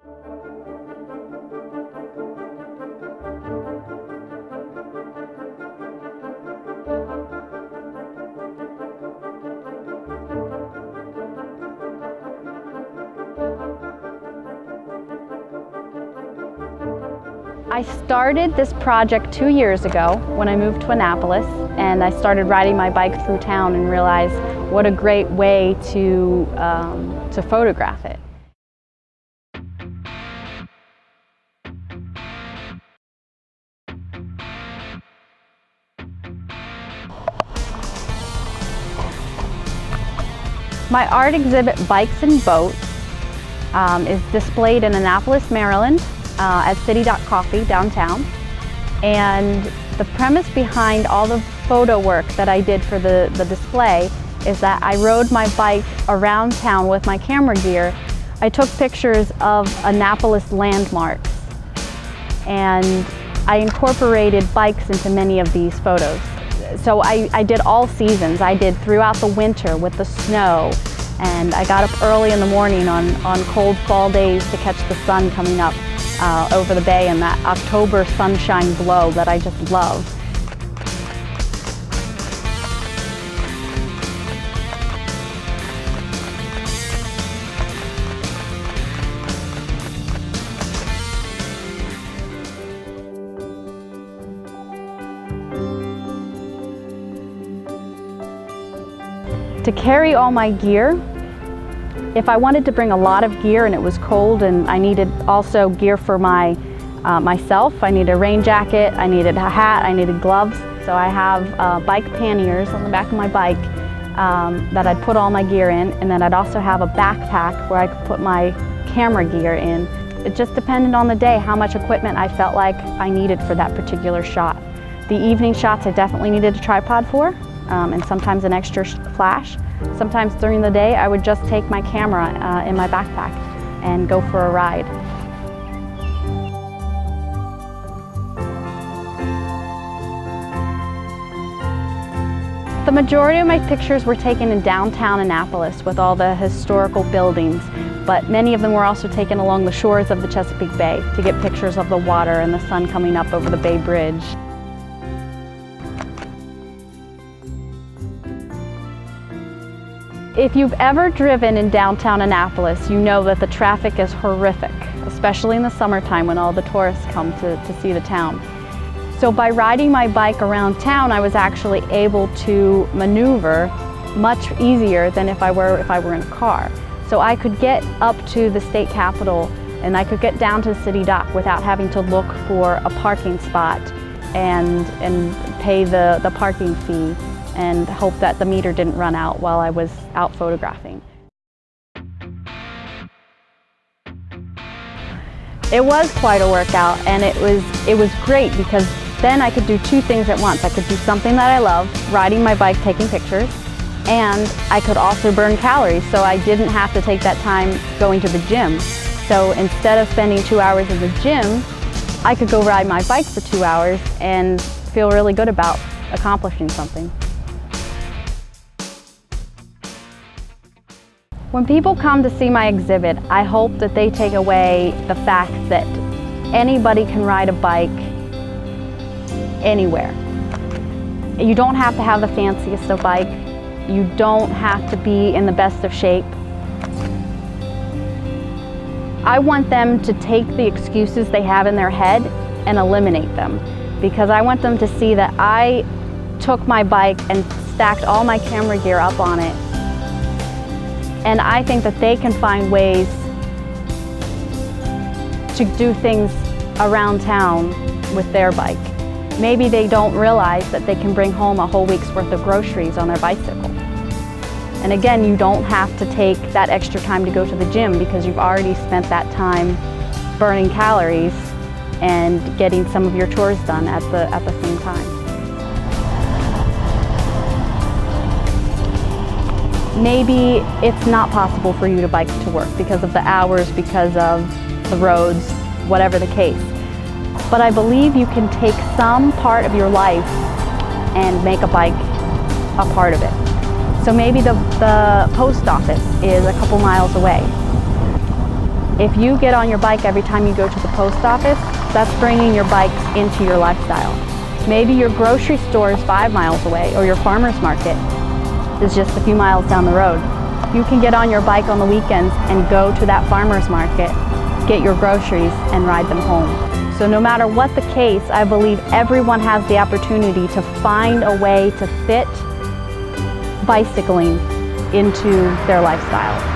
I started this project 2 years ago when I moved to Annapolis, and I started riding my bike through town and realized what a great way to photograph it. My art exhibit, Bikes and Boats, is displayed in Annapolis, Maryland, at City Dock Coffee downtown. And the premise behind all the photo work that I did for the display is that I rode my bike around town with my camera gear. I took pictures of Annapolis landmarks, and I incorporated bikes into many of these photos. So I did all seasons. I did throughout the winter with the snow, and I got up early in the morning on cold fall days to catch the sun coming up over the bay and that October sunshine glow that I just love. To carry all my gear, if I wanted to bring a lot of gear and it was cold and I needed also gear for myself, I needed a rain jacket, I needed a hat, I needed gloves. So I have bike panniers on the back of my bike that I'd put all my gear in, and then I'd also have a backpack where I could put my camera gear in. It just depended on the day how much equipment I felt like I needed for that particular shot. The evening shots I definitely needed a tripod for, and sometimes an extra flash. Sometimes during the day I would just take my camera in my backpack and go for a ride. The majority of my pictures were taken in downtown Annapolis with all the historical buildings, but many of them were also taken along the shores of the Chesapeake Bay to get pictures of the water and the sun coming up over the Bay Bridge. If you've ever driven in downtown Annapolis, you know that the traffic is horrific, especially in the summertime when all the tourists come to see the town. So by riding my bike around town, I was actually able to maneuver much easier than if I were in a car. So I could get up to the state capitol and I could get down to City Dock without having to look for a parking spot and pay the parking fee and hope that the meter didn't run out while I was out photographing. It was quite a workout, and it was great because then I could do two things at once. I could do something that I love, riding my bike, taking pictures, and I could also burn calories, so I didn't have to take that time going to the gym. So instead of spending 2 hours in the gym, I could go ride my bike for 2 hours and feel really good about accomplishing something. When people come to see my exhibit, I hope that they take away the fact that anybody can ride a bike anywhere. You don't have to have the fanciest of bike. You don't have to be in the best of shape. I want them to take the excuses they have in their head and eliminate them, because I want them to see that I took my bike and stacked all my camera gear up on it. And I think that they can find ways to do things around town with their bike. Maybe they don't realize that they can bring home a whole week's worth of groceries on their bicycle. And again, you don't have to take that extra time to go to the gym because you've already spent that time burning calories and getting some of your chores done at the same time. Maybe it's not possible for you to bike to work because of the hours, because of the roads, whatever the case. But I believe you can take some part of your life and make a bike a part of it. So maybe the post office is a couple miles away. If you get on your bike every time you go to the post office, that's bringing your bike into your lifestyle. Maybe your grocery store is 5 miles away, or your farmer's market is just a few miles down the road. You can get on your bike on the weekends and go to that farmer's market, get your groceries, and ride them home. So no matter what the case, I believe everyone has the opportunity to find a way to fit bicycling into their lifestyle.